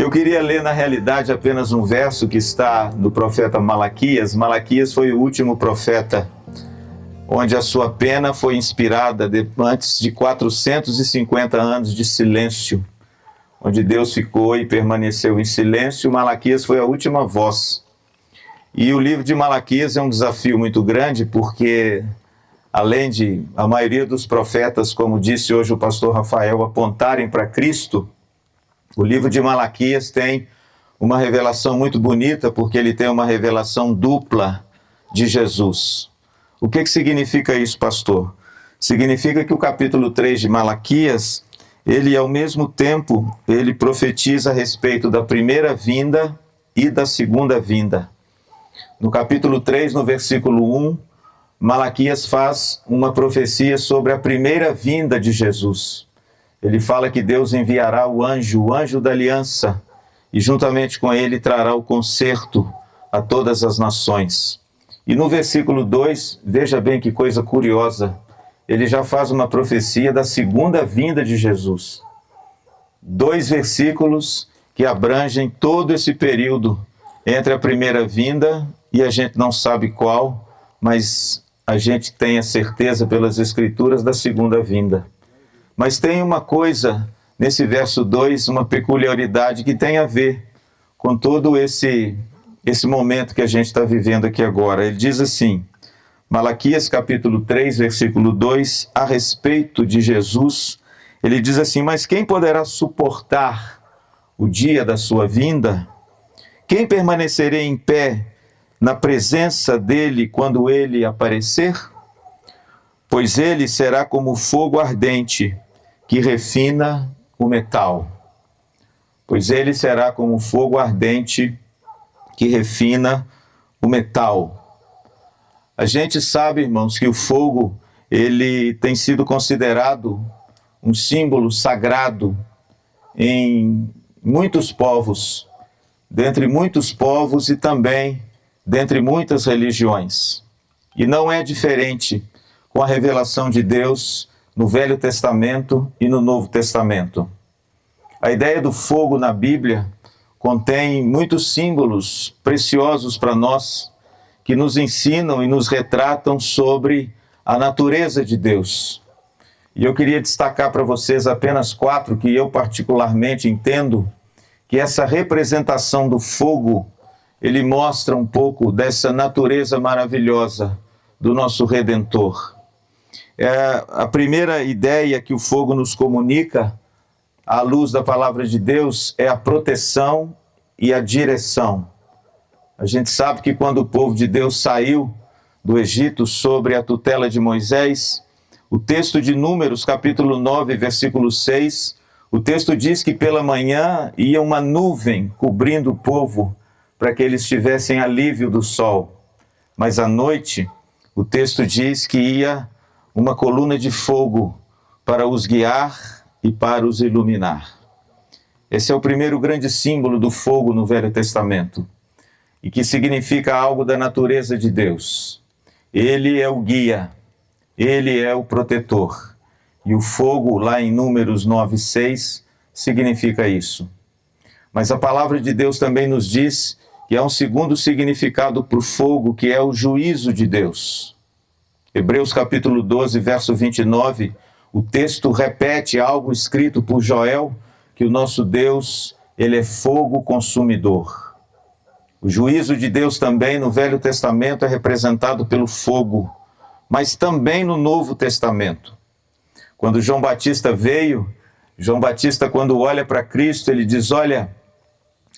Eu queria ler, na realidade, apenas um verso que está no profeta Malaquias. Malaquias foi o último profeta onde a sua pena foi inspirada antes de 450 anos de silêncio, onde Deus ficou e permaneceu em silêncio. Malaquias foi a última voz. E o livro de Malaquias é um desafio muito grande, porque além de a maioria dos profetas, como disse hoje o pastor Rafael, apontarem para Cristo, o livro de Malaquias tem uma revelação muito bonita, porque ele tem uma revelação dupla de Jesus. O que significa isso, pastor? Significa que o capítulo 3 de Malaquias, ele ao mesmo tempo, ele profetiza a respeito da primeira vinda e da segunda vinda. No capítulo 3, no versículo 1, Malaquias faz uma profecia sobre a primeira vinda de Jesus. Ele fala que Deus enviará o anjo da aliança, e juntamente com ele trará o conserto a todas as nações. E no versículo 2, veja bem que coisa curiosa, ele já faz uma profecia da segunda vinda de Jesus. 2 versículos que abrangem todo esse período entre a primeira vinda e a gente não sabe qual, mas a gente tem a certeza pelas Escrituras da segunda vinda. Mas tem uma coisa nesse verso 2, uma peculiaridade que tem a ver com todo esse momento que a gente está vivendo aqui agora. Ele diz assim, Malaquias capítulo 3, versículo 2, a respeito de Jesus, ele diz assim, mas quem poderá suportar o dia da sua vinda? Quem permanecerá em pé na presença dele quando ele aparecer? Pois ele será como fogo ardente que refina o metal. Pois ele será como fogo ardente que refina o metal. A gente sabe, irmãos, que o fogo, ele tem sido considerado um símbolo sagrado em muitos povos, dentre muitos povos e também dentre muitas religiões. E não é diferente com a revelação de Deus no Velho Testamento e no Novo Testamento. A ideia do fogo na Bíblia contém muitos símbolos preciosos para nós, que nos ensinam e nos retratam sobre a natureza de Deus. E eu queria destacar para vocês apenas 4 que eu particularmente entendo que essa representação do fogo, ele mostra um pouco dessa natureza maravilhosa do nosso Redentor. A primeira ideia que o fogo nos comunica, à luz da palavra de Deus, é a proteção e a direção. A gente sabe que quando o povo de Deus saiu do Egito sob a tutela de Moisés, o texto de Números, capítulo 9, versículo 6, o texto diz que pela manhã ia uma nuvem cobrindo o povo para que eles tivessem alívio do sol. Mas à noite, o texto diz que ia uma coluna de fogo para os guiar e para os iluminar. Esse é o primeiro grande símbolo do fogo no Velho Testamento, e que significa algo da natureza de Deus. Ele é o guia, ele é o protetor. E o fogo, lá em Números 9:6, significa isso. Mas a palavra de Deus também nos diz que há um segundo significado para o fogo, que é o juízo de Deus. Hebreus capítulo 12, verso 29, o texto repete algo escrito por Joel, que o nosso Deus, ele é fogo consumidor. O juízo de Deus também no Velho Testamento é representado pelo fogo, mas também no Novo Testamento. Quando João Batista veio, João Batista, quando olha para Cristo, ele diz, olha,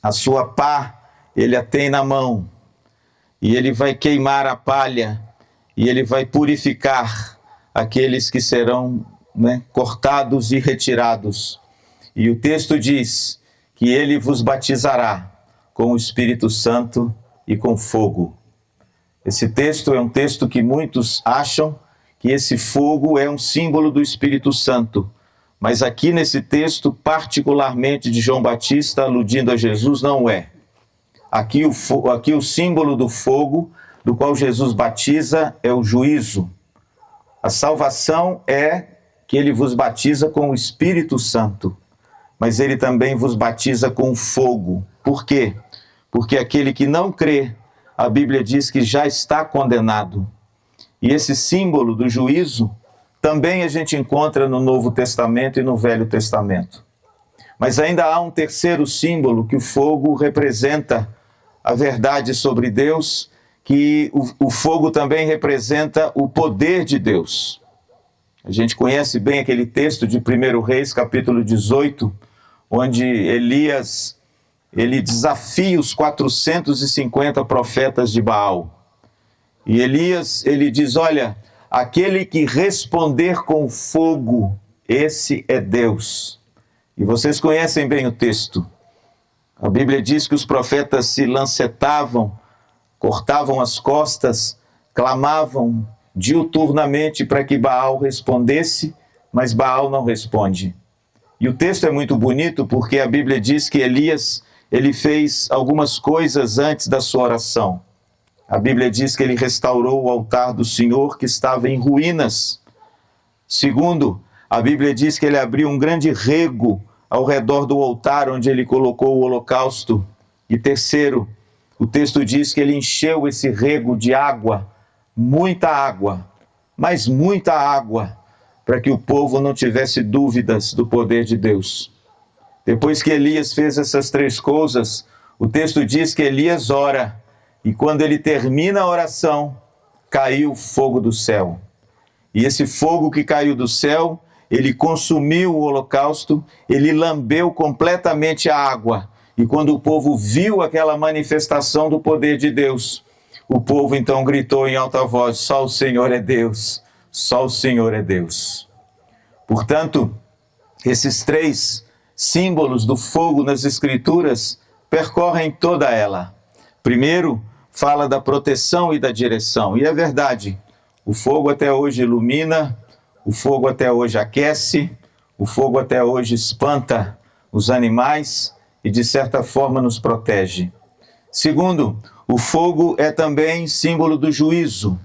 a sua pá, ele a tem na mão, e ele vai queimar a palha, e ele vai purificar aqueles que serão cortados e retirados. E o texto diz que ele vos batizará com o Espírito Santo e com fogo. Esse texto é um texto que muitos acham que esse fogo é um símbolo do Espírito Santo. Mas aqui nesse texto, particularmente de João Batista, aludindo a Jesus, não é. Aqui o símbolo do fogo, do qual Jesus batiza, é o juízo. A salvação é que ele vos batiza com o Espírito Santo. mas ele também vos batiza com fogo. Por quê? Porque aquele que não crê, a Bíblia diz que já está condenado. E esse símbolo do juízo também a gente encontra no Novo Testamento e no Velho Testamento. Mas ainda há um terceiro símbolo, que o fogo representa a verdade sobre Deus, que o fogo também representa o poder de Deus. A gente conhece bem aquele texto de 1 Reis, capítulo 18, onde Elias, ele desafia os 450 profetas de Baal. E Elias, ele diz, olha, aquele que responder com fogo, esse é Deus. E vocês conhecem bem o texto. A Bíblia diz que os profetas se lancetavam, cortavam as costas, clamavam diuturnamente para que Baal respondesse, mas Baal não responde. E o texto é muito bonito porque a Bíblia diz que Elias, ele fez algumas coisas antes da sua oração. A Bíblia diz que ele restaurou o altar do Senhor que estava em ruínas. Segundo, a Bíblia diz que ele abriu um grande rego ao redor do altar onde ele colocou o holocausto. E terceiro, o texto diz que ele encheu esse rego de água, muita água, mas muita água, para que o povo não tivesse dúvidas do poder de Deus. Depois que Elias fez essas três coisas, o texto diz que Elias ora, e quando ele termina a oração, caiu fogo do céu. E esse fogo que caiu do céu, ele consumiu o holocausto, ele lambeu completamente a água. E quando o povo viu aquela manifestação do poder de Deus, o povo então gritou em alta voz, só o Senhor é Deus, só o Senhor é Deus. Portanto, esses três símbolos do fogo nas Escrituras percorrem toda ela. Primeiro, fala da proteção e da direção. E é verdade, o fogo até hoje ilumina, o fogo até hoje aquece, o fogo até hoje espanta os animais e de certa forma nos protege. Segundo, o fogo é também símbolo do juízo.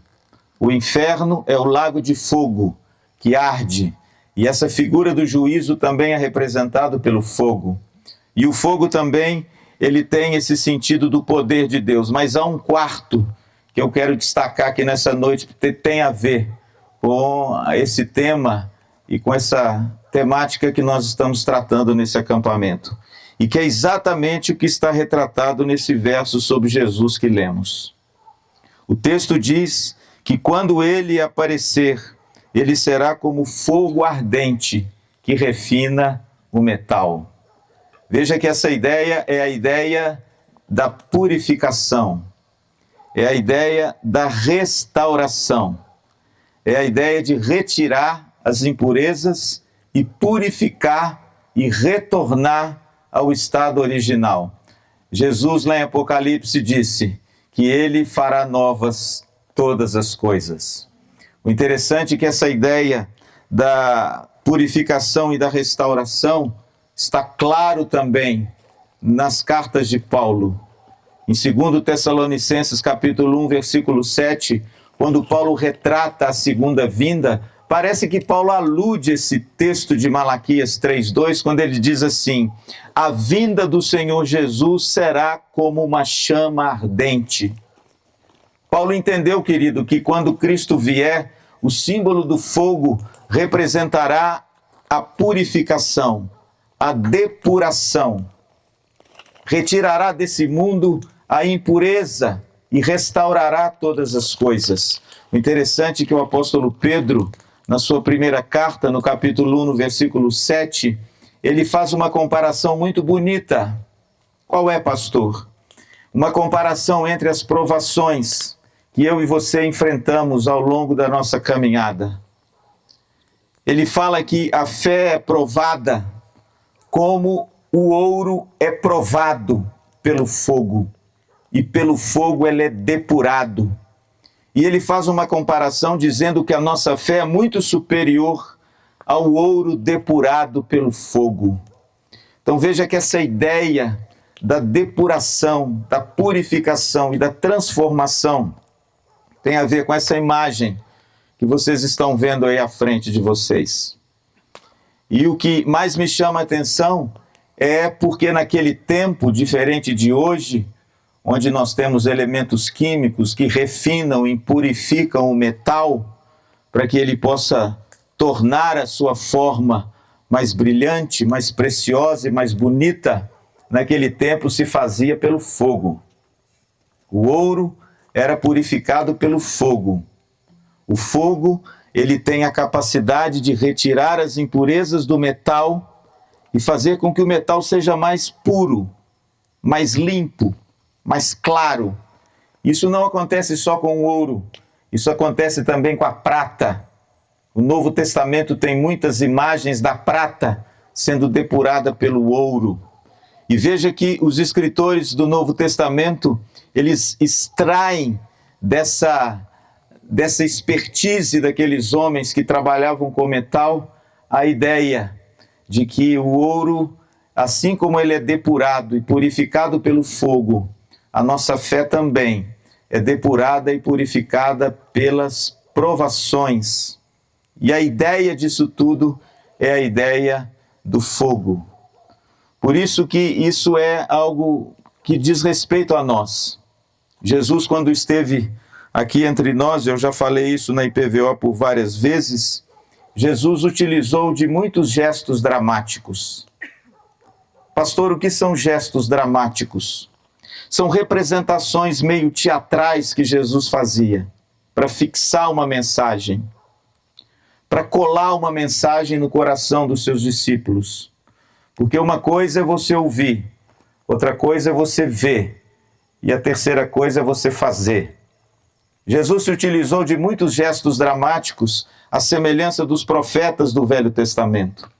O inferno é o lago de fogo que arde, e essa figura do juízo também é representado pelo fogo. E o fogo também, ele tem esse sentido do poder de Deus, mas há um quarto que eu quero destacar aqui nessa noite, porque tem a ver com esse tema e com essa temática que nós estamos tratando nesse acampamento. E que é exatamente o que está retratado nesse verso sobre Jesus que lemos. O texto diz que quando ele aparecer, ele será como fogo ardente que refina o metal. Veja que essa ideia é a ideia da purificação, é a ideia da restauração, é a ideia de retirar as impurezas e purificar e retornar ao estado original. Jesus, lá em Apocalipse, disse que ele fará novas todas as coisas. O interessante é que essa ideia da purificação e da restauração está claro também nas cartas de Paulo. Em 2 Tessalonicenses, capítulo 1, versículo 7, quando Paulo retrata a segunda vinda, parece que Paulo alude esse texto de Malaquias 3:2, quando ele diz assim: a vinda do Senhor Jesus será como uma chama ardente. Paulo entendeu, querido, que quando Cristo vier, o símbolo do fogo representará a purificação, a depuração. Retirará desse mundo a impureza e restaurará todas as coisas. O interessante é que o apóstolo Pedro, na sua primeira carta, no capítulo 1, no versículo 7, ele faz uma comparação muito bonita. Qual é, pastor? Uma comparação entre as provações que eu e você enfrentamos ao longo da nossa caminhada. Ele fala que a fé é provada como o ouro é provado pelo fogo, e pelo fogo ele é depurado. E ele faz uma comparação dizendo que a nossa fé é muito superior ao ouro depurado pelo fogo. Então veja que essa ideia da depuração, da purificação e da transformação tem a ver com essa imagem que vocês estão vendo aí à frente de vocês. E o que mais me chama a atenção é porque naquele tempo, diferente de hoje, onde nós temos elementos químicos que refinam e purificam o metal para que ele possa tornar a sua forma mais brilhante, mais preciosa e mais bonita, naquele tempo se fazia pelo fogo. O ouro era purificado pelo fogo. O fogo, ele tem a capacidade de retirar as impurezas do metal e fazer com que o metal seja mais puro, mais limpo, mais claro. Isso não acontece só com o ouro, isso acontece também com a prata. O Novo Testamento tem muitas imagens da prata sendo depurada pelo ouro. E veja que os escritores do Novo Testamento, eles extraem dessa expertise daqueles homens que trabalhavam com metal, a ideia de que o ouro, assim como ele é depurado e purificado pelo fogo, a nossa fé também é depurada e purificada pelas provações. E a ideia disso tudo é a ideia do fogo. Por isso que isso é algo que diz respeito a nós. Jesus, quando esteve aqui entre nós, eu já falei isso na IPVO por várias vezes, Jesus utilizou de muitos gestos dramáticos. Pastor, o que são gestos dramáticos? São representações meio teatrais que Jesus fazia para fixar uma mensagem, para colar uma mensagem no coração dos seus discípulos. Porque uma coisa é você ouvir, outra coisa é você ver, e a terceira coisa é você fazer. Jesus se utilizou de muitos gestos dramáticos, à semelhança dos profetas do Velho Testamento.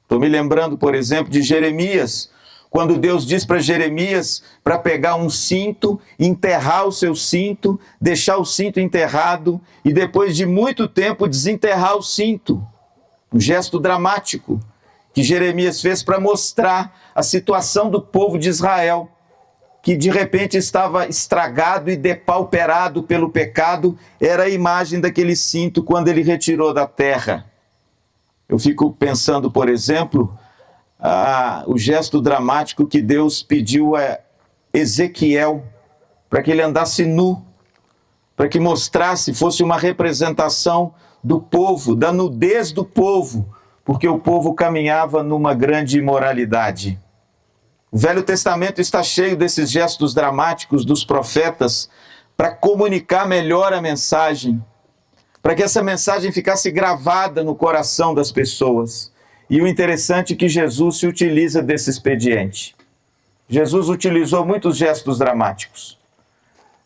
Estou me lembrando, por exemplo, de Jeremias, quando Deus diz para Jeremias para pegar um cinto, enterrar o seu cinto, deixar o cinto enterrado e depois de muito tempo desenterrar o cinto. Um gesto dramático que Jeremias fez para mostrar a situação do povo de Israel, que de repente estava estragado e depauperado pelo pecado, era a imagem daquele cinto quando ele retirou da terra. Eu fico pensando, por exemplo, o gesto dramático que Deus pediu a Ezequiel para que ele andasse nu, para que mostrasse, fosse uma representação do povo, da nudez do povo, porque o povo caminhava numa grande imoralidade. O Velho Testamento está cheio desses gestos dramáticos dos profetas para comunicar melhor a mensagem, para que essa mensagem ficasse gravada no coração das pessoas. E o interessante é que Jesus se utiliza desse expediente. Jesus utilizou muitos gestos dramáticos.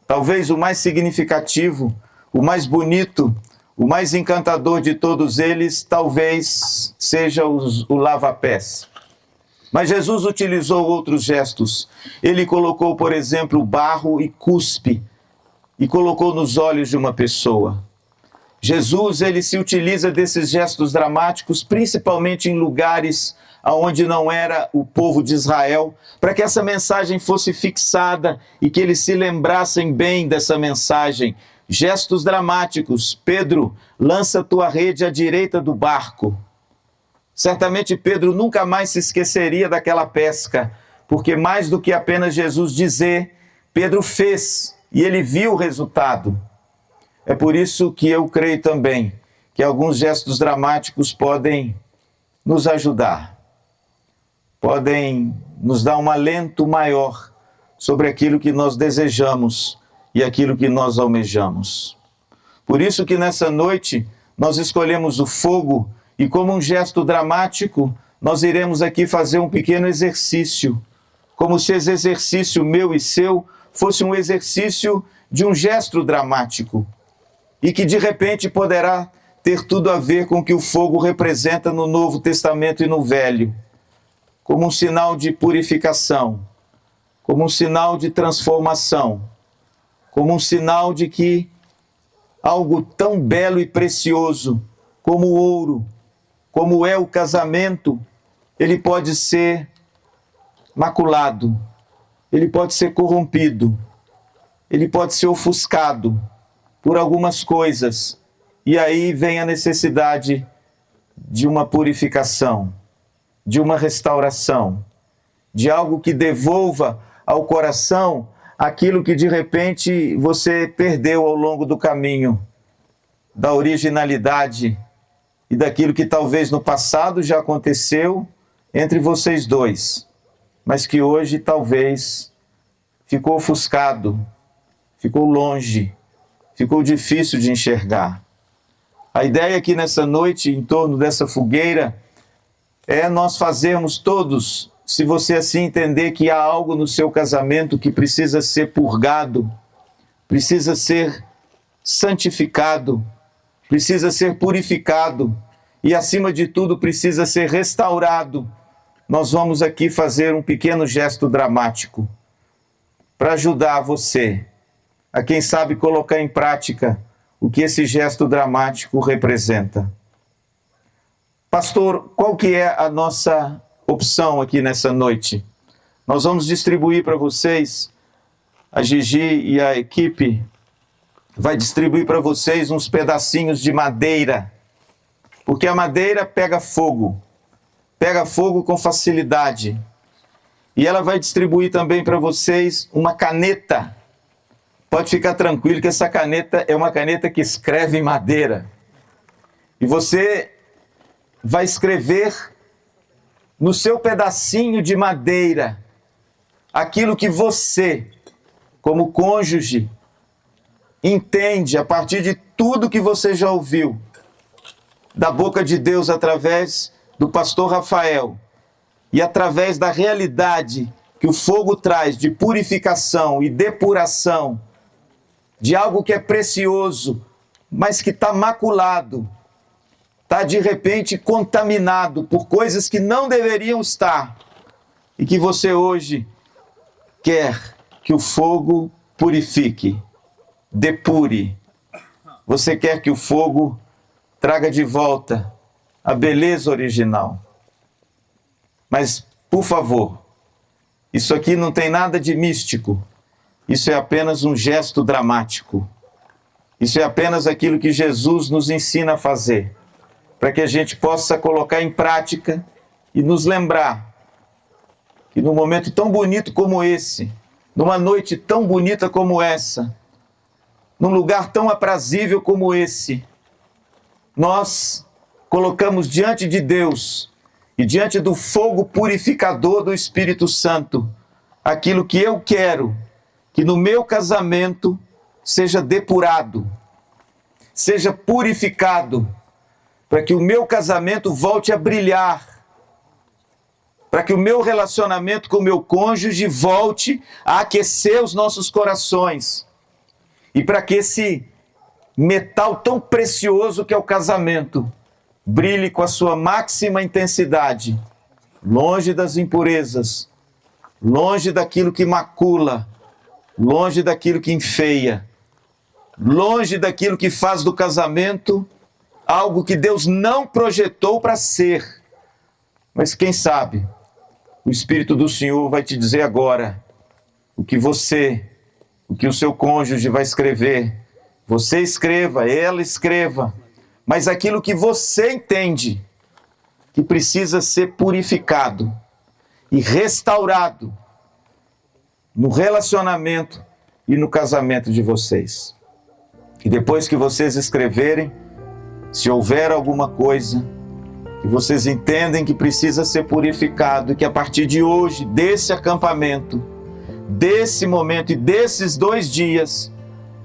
Talvez o mais significativo, o mais bonito, o mais encantador de todos eles, talvez seja o lava-pés. Mas Jesus utilizou outros gestos. Ele colocou, por exemplo, barro e cuspe e colocou nos olhos de uma pessoa. Jesus, ele se utiliza desses gestos dramáticos, principalmente em lugares onde não era o povo de Israel, para que essa mensagem fosse fixada e que eles se lembrassem bem dessa mensagem. Gestos dramáticos. Pedro, lança tua rede à direita do barco. Certamente Pedro nunca mais se esqueceria daquela pesca, porque mais do que apenas Jesus dizer, Pedro fez e ele viu o resultado. É por isso que eu creio também que alguns gestos dramáticos podem nos ajudar, podem nos dar um alento maior sobre aquilo que nós desejamos e aquilo que nós almejamos. Por isso que nessa noite nós escolhemos o fogo e como um gesto dramático, nós iremos aqui fazer um pequeno exercício, como se esse exercício meu e seu fosse um exercício de um gesto dramático e que de repente poderá ter tudo a ver com o que o fogo representa no Novo Testamento e no Velho, como um sinal de purificação, como um sinal de transformação, como um sinal de que algo tão belo e precioso como o ouro, como é o casamento, ele pode ser maculado, ele pode ser corrompido, ele pode ser ofuscado por algumas coisas. E aí vem a necessidade de uma purificação, de uma restauração, de algo que devolva ao coração aquilo que de repente você perdeu ao longo do caminho, da originalidade e daquilo que talvez no passado já aconteceu entre vocês dois, mas que hoje talvez ficou ofuscado, ficou longe, ficou difícil de enxergar. A ideia aqui nessa noite, em torno dessa fogueira, é nós fazermos todos, se você assim entender que há algo no seu casamento que precisa ser purgado, precisa ser santificado, precisa ser purificado e, acima de tudo, precisa ser restaurado. Nós vamos aqui fazer um pequeno gesto dramático para ajudar você a, quem sabe, colocar em prática o que esse gesto dramático representa. Pastor, qual que é a nossa opção aqui nessa noite? Nós vamos distribuir para vocês, a Gigi e a equipe vai distribuir para vocês uns pedacinhos de madeira, porque a madeira pega fogo com facilidade. E ela vai distribuir também para vocês uma caneta. Pode ficar tranquilo que essa caneta é uma caneta que escreve em madeira. E você vai escrever no seu pedacinho de madeira aquilo que você, como cônjuge, entende a partir de tudo que você já ouviu da boca de Deus através do pastor Rafael e através da realidade que o fogo traz de purificação e depuração de algo que é precioso, mas que está maculado, está de repente contaminado por coisas que não deveriam estar, e que você hoje quer que o fogo purifique, depure. Você quer que o fogo traga de volta a beleza original. Mas, por favor, isso aqui não tem nada de místico. Isso é apenas um gesto dramático. Isso é apenas aquilo que Jesus nos ensina a fazer, para que a gente possa colocar em prática e nos lembrar que num momento tão bonito como esse, numa noite tão bonita como essa, num lugar tão aprazível como esse, nós colocamos diante de Deus e diante do fogo purificador do Espírito Santo aquilo que eu quero que no meu casamento seja depurado, seja purificado, para que o meu casamento volte a brilhar, para que o meu relacionamento com o meu cônjuge volte a aquecer os nossos corações, e para que esse metal tão precioso que é o casamento brilhe com a sua máxima intensidade, longe das impurezas, longe daquilo que macula, longe daquilo que enfeia, longe daquilo que faz do casamento algo que Deus não projetou para ser. Mas quem sabe, o Espírito do Senhor vai te dizer agora o que o seu cônjuge vai escrever. Você escreva, ela escreva, mas aquilo que você entende que precisa ser purificado e restaurado no relacionamento e no casamento de vocês. E depois que vocês escreverem, se houver alguma coisa que vocês entendem que precisa ser purificado e que a partir de hoje, desse acampamento, desse momento e desses 2 dias,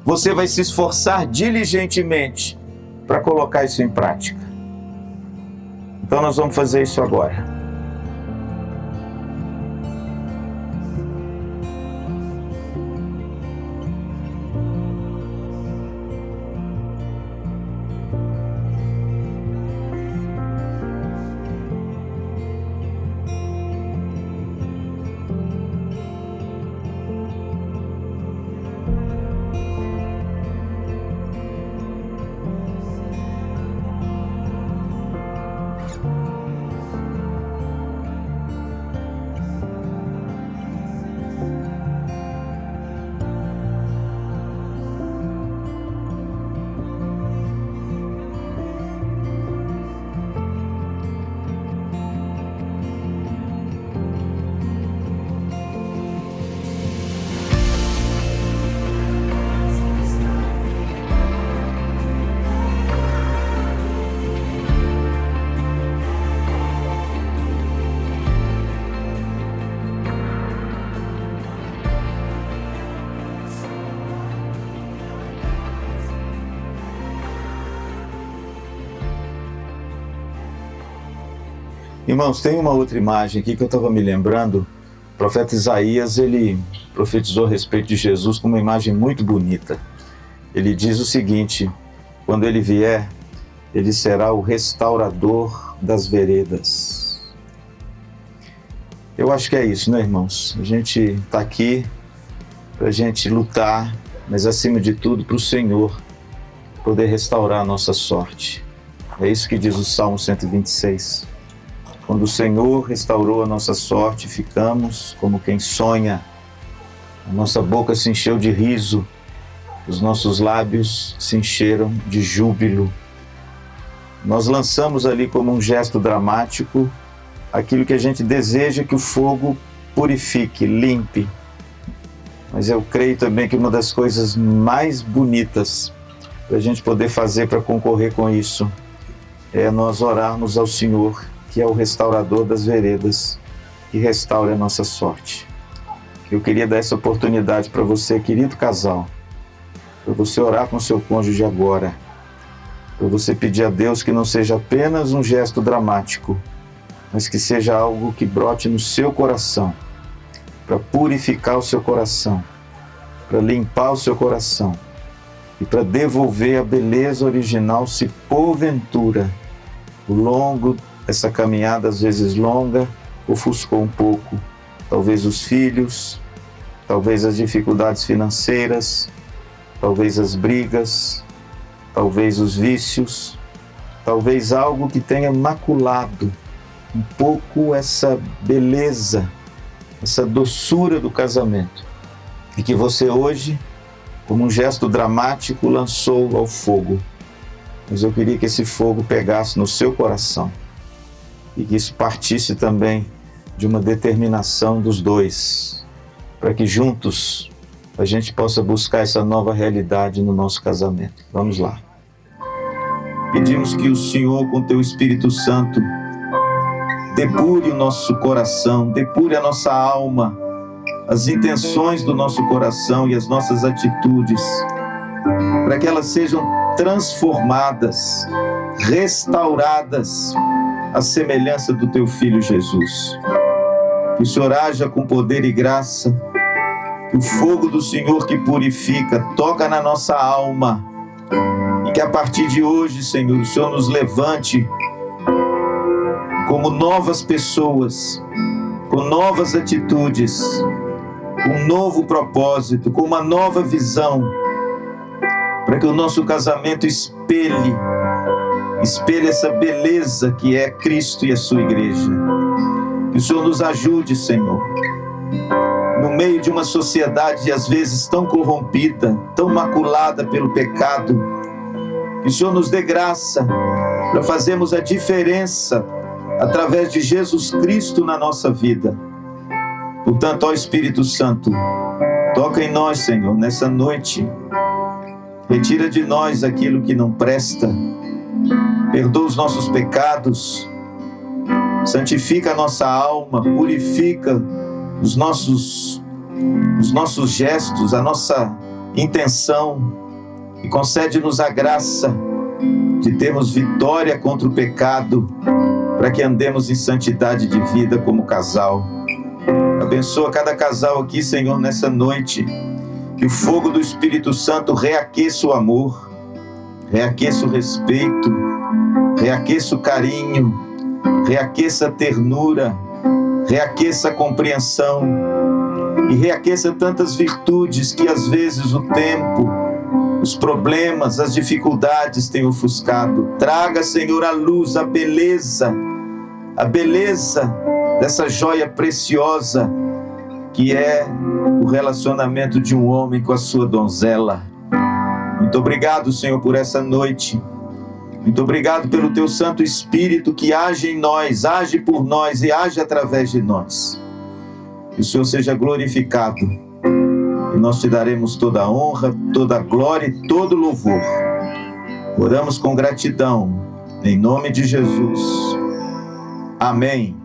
você vai se esforçar diligentemente para colocar isso em prática. Então nós vamos fazer isso agora. Irmãos, tem uma outra imagem aqui que eu estava me lembrando. O profeta Isaías, ele profetizou a respeito de Jesus com uma imagem muito bonita. Ele diz o seguinte: quando ele vier, ele será o restaurador das veredas. Eu acho que é isso, né, irmãos? A gente está aqui para a gente lutar, mas acima de tudo para o Senhor poder restaurar a nossa sorte. É isso que diz o Salmo 126. Quando o Senhor restaurou a nossa sorte, ficamos como quem sonha. A nossa boca se encheu de riso, os nossos lábios se encheram de júbilo. Nós lançamos ali como um gesto dramático aquilo que a gente deseja que o fogo purifique, limpe. Mas eu creio também que uma das coisas mais bonitas para a gente poder fazer para concorrer com isso é nós orarmos ao Senhor, que é o restaurador das veredas, que restaure a nossa sorte. Eu queria dar essa oportunidade para você, querido casal, para você orar com seu cônjuge agora, para você pedir a Deus que não seja apenas um gesto dramático, mas que seja algo que brote no seu coração, para purificar o seu coração, para limpar o seu coração e para devolver a beleza original, se porventura o longo essa caminhada, às vezes longa, ofuscou um pouco. Talvez os filhos, talvez as dificuldades financeiras, talvez as brigas, talvez os vícios, talvez algo que tenha maculado um pouco essa beleza, essa doçura do casamento. E que você hoje, como um gesto dramático, lançou ao fogo. Mas eu queria que esse fogo pegasse no seu coração e que isso partisse também de uma determinação dos dois, para que juntos a gente possa buscar essa nova realidade no nosso casamento. Vamos lá. Pedimos que o Senhor, com teu Espírito Santo, depure o nosso coração, depure a nossa alma, as intenções do nosso coração e as nossas atitudes, para que elas sejam transformadas, restauradas à semelhança do teu Filho Jesus. Que o Senhor haja com poder e graça, que o fogo do Senhor que purifica toca na nossa alma e que a partir de hoje, Senhor, o Senhor nos levante como novas pessoas, com novas atitudes, com um novo propósito, com uma nova visão, para que o nosso casamento espelhe essa beleza que é Cristo e a sua igreja. Que o Senhor nos ajude, Senhor, no meio de uma sociedade às vezes tão corrompida, tão maculada pelo pecado. Que o Senhor nos dê graça para fazermos a diferença através de Jesus Cristo na nossa vida. Portanto, ó Espírito Santo, toca em nós, Senhor, nessa noite. Retira de nós aquilo que não presta. Perdoa os nossos pecados. Santifica a nossa alma. Purifica os nossos gestos, a nossa intenção. E concede-nos a graça de termos vitória contra o pecado, para que andemos em santidade de vida como casal. Abençoa cada casal aqui, Senhor, nessa noite. Que o fogo do Espírito Santo reaqueça o amor, reaqueça o respeito, reaqueça o carinho, reaqueça a ternura, reaqueça a compreensão e reaqueça tantas virtudes que às vezes o tempo, os problemas, as dificuldades têm ofuscado. Traga, Senhor, a luz, a beleza dessa joia preciosa que é o relacionamento de um homem com a sua donzela. Muito obrigado, Senhor, por essa noite. Muito obrigado pelo teu Santo Espírito que age em nós, age por nós e age através de nós. Que o Senhor seja glorificado e nós te daremos toda a honra, toda a glória e todo o louvor. Oramos com gratidão, em nome de Jesus. Amém.